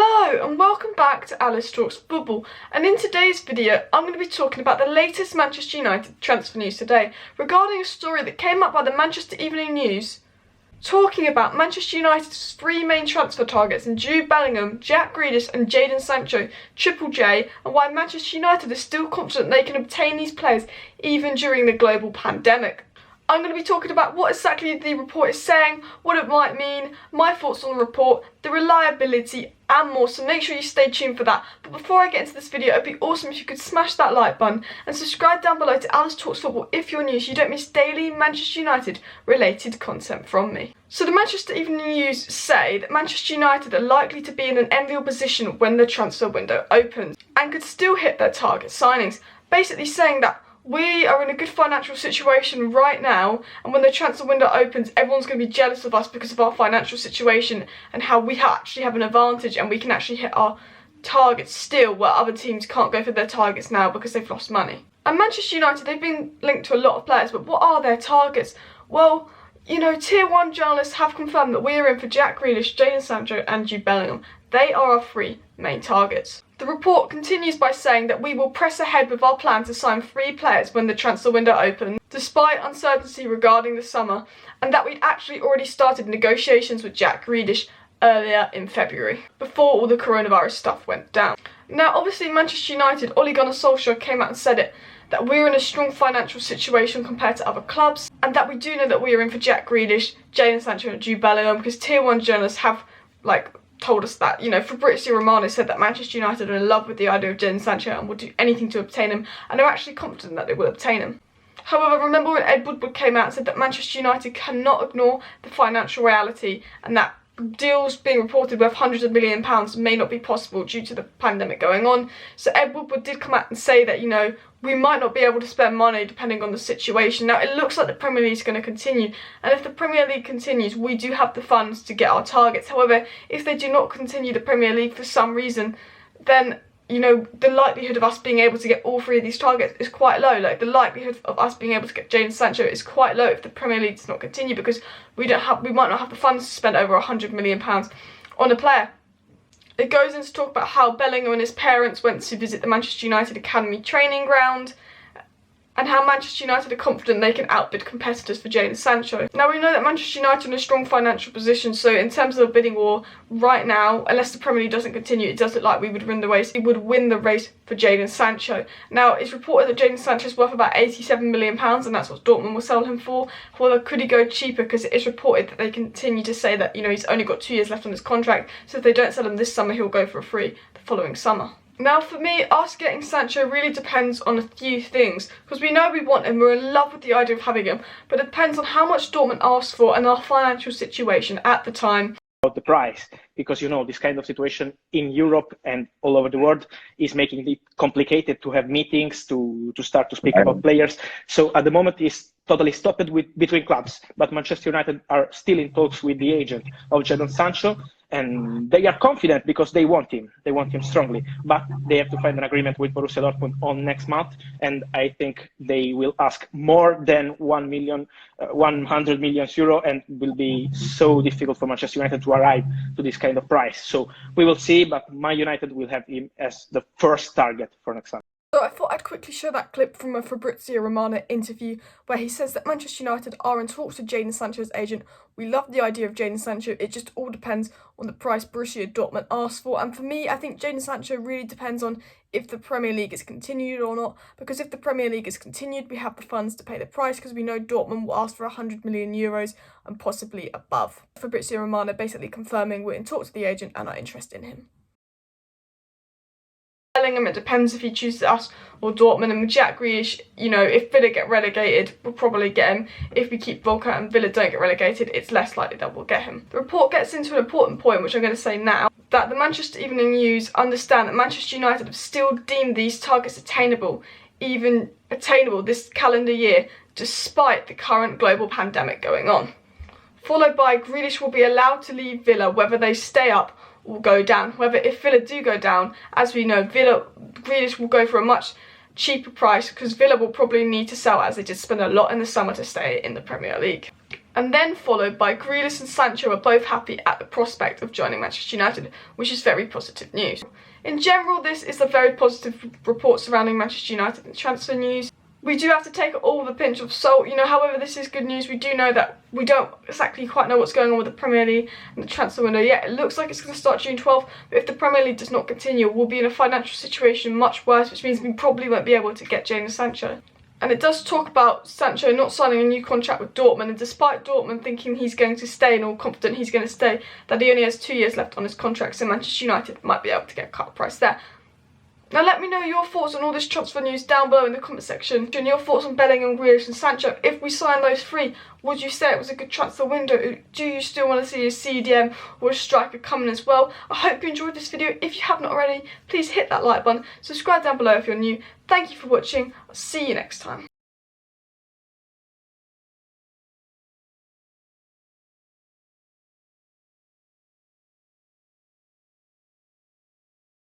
Hello and welcome back to Alice Talks Football, and in today's video I'm going to be talking about the latest Manchester United transfer news today regarding a story that came up by the Manchester Evening News talking about Manchester United's three main transfer targets in Jude Bellingham, Jack Grealish and Jadon Sancho, Triple J, and why Manchester United is still confident they can obtain these players even during the global pandemic. I'm going to be talking about what exactly the report is saying, what it might mean, my thoughts on the report, the reliability and more, so make sure you stay tuned for that. But before I get into this video, it'd be awesome if you could smash that like button and subscribe down below to Alice Talks Football if you're new so you don't miss daily Manchester United related content from me. So the Manchester Evening News say that Manchester United are likely to be in an enviable position when the transfer window opens and could still hit their target signings, basically saying that we are in a good financial situation right now, and when the transfer window opens, everyone's going to be jealous of us because of our financial situation and how we actually have an advantage and we can actually hit our targets still, where other teams can't go for their targets now because they've lost money. And Manchester United, they've been linked to a lot of players, but what are their targets? Well, you know, Tier 1 journalists have confirmed that we are in for Jack Grealish, Jadon Sancho and Jude Bellingham. They are our three main targets. The report continues by saying that we will press ahead with our plan to sign 3 players when the transfer window opens, despite uncertainty regarding the summer, and that we'd actually already started negotiations with Jack Grealish earlier in February, before all the coronavirus stuff went down. Now, obviously, Manchester United, Ole Gunnar Solskjaer came out and said it, that we're in a strong financial situation compared to other clubs, and that we do know that we are in for Jack Grealish, Jadon Sancho and Jude Bellingham, because Tier 1 journalists have, told us that. You know, Fabrizo Romano said that Manchester United are in love with the idea of Jadon Sancho and will do anything to obtain him, and are actually confident that they will obtain him. However, remember when Ed Woodward came out and said that Manchester United cannot ignore the financial reality, and that deals being reported worth hundreds of £millions may not be possible due to the pandemic going on. So Ed Woodward did come out and say that, you know, we might not be able to spend money depending on the situation. Now, it looks like the Premier League is going to continue, and if the Premier League continues, we do have the funds to get our targets. However, if they do not continue the Premier League for some reason, then, you know, the likelihood of us being able to get all 3 of these targets is quite low. Like, the likelihood of us being able to get Jadon Sancho is quite low if the Premier League does not continue, because we might not have the funds to spend over £100 million on a player. It goes in to talk about how Bellingham and his parents went to visit the Manchester United Academy training ground, and how Manchester United are confident they can outbid competitors for Jadon Sancho. Now, we know that Manchester United are in a strong financial position, so in terms of a bidding war right now, unless the Premier League doesn't continue, it does look like we would win the race. We would win the race for Jadon Sancho. Now, it's reported that Jadon Sancho is worth about £87 million, and that's what Dortmund will sell him for. However, could he go cheaper? Because it is reported that they continue to say that, you know, he's only got 2 years left on his contract, so if they don't sell him this summer, he'll go for free the following summer. Now, for me, us getting Sancho really depends on a few things, because we know we want him, we're in love with the idea of having him, but it depends on how much Dortmund asks for and our financial situation at the time. About the price, because, you know, this kind of situation in Europe and all over the world is making it complicated to have meetings, to start to speak about players. So at the moment it's totally stopped between clubs, but Manchester United are still in talks with the agent of Jadon Sancho, and they are confident because they want him strongly, but they have to find an agreement with Borussia Dortmund on next month, and I think they will ask more than 100 million euro, and will be so difficult for Manchester United to arrive to this kind of price. So we will see, but Man United will have him as the first target for next summer. So I thought I'd quickly show that clip from a Fabrizo Romano interview where he says that Manchester United are in talks with Jadon Sancho's agent. We love the idea of Jadon Sancho, it just all depends on the price Borussia Dortmund asks for. And for me, I think Jadon Sancho really depends on if the Premier League is continued or not, because if the Premier League is continued, we have the funds to pay the price, because we know Dortmund will ask for €100 million and possibly above. Fabrizo Romano basically confirming we're in talks with the agent and are interested in him. Bellingham, it depends if he chooses us or Dortmund, and with Jack Grealish, you know, if Villa get relegated, we'll probably get him. If we keep Volker and Villa don't get relegated, it's less likely that we'll get him. The report gets into an important point, which I'm going to say now, that the Manchester Evening News understand that Manchester United have still deemed these targets attainable, even attainable this calendar year, despite the current global pandemic going on. Followed by Grealish will be allowed to leave Villa whether they stay up or go down. However, if Villa do go down, as we know, Grealish will go for a much cheaper price, because Villa will probably need to sell, as they did spend a lot in the summer to stay in the Premier League. and then followed by Grealish and Sancho are both happy at the prospect of joining Manchester United, which is very positive news. In general, this is a very positive report surrounding Manchester United and transfer news. We do have to take it all with a pinch of salt, however this is good news. We do know that we don't exactly quite know what's going on with the Premier League and the transfer window yet. It looks like it's going to start June 12th, but if the Premier League does not continue, we'll be in a financial situation much worse, which means we probably won't be able to get Jadon Sancho. And it does talk about Sancho not signing a new contract with Dortmund, and despite Dortmund thinking he's going to stay and all confident he's going to stay, that he only has 2 years left on his contract, so Manchester United might be able to get a cut price there. Now let me know your thoughts on all this transfer news down below in the comment section. And your thoughts on Bellingham, Grealish and Sancho. If we sign those three, would you say it was a good transfer window? Do you still want to see a CDM or a striker coming as well? I hope you enjoyed this video. If you have not already, please hit that like button. Subscribe down below if you're new. Thank you for watching. I'll see you next time.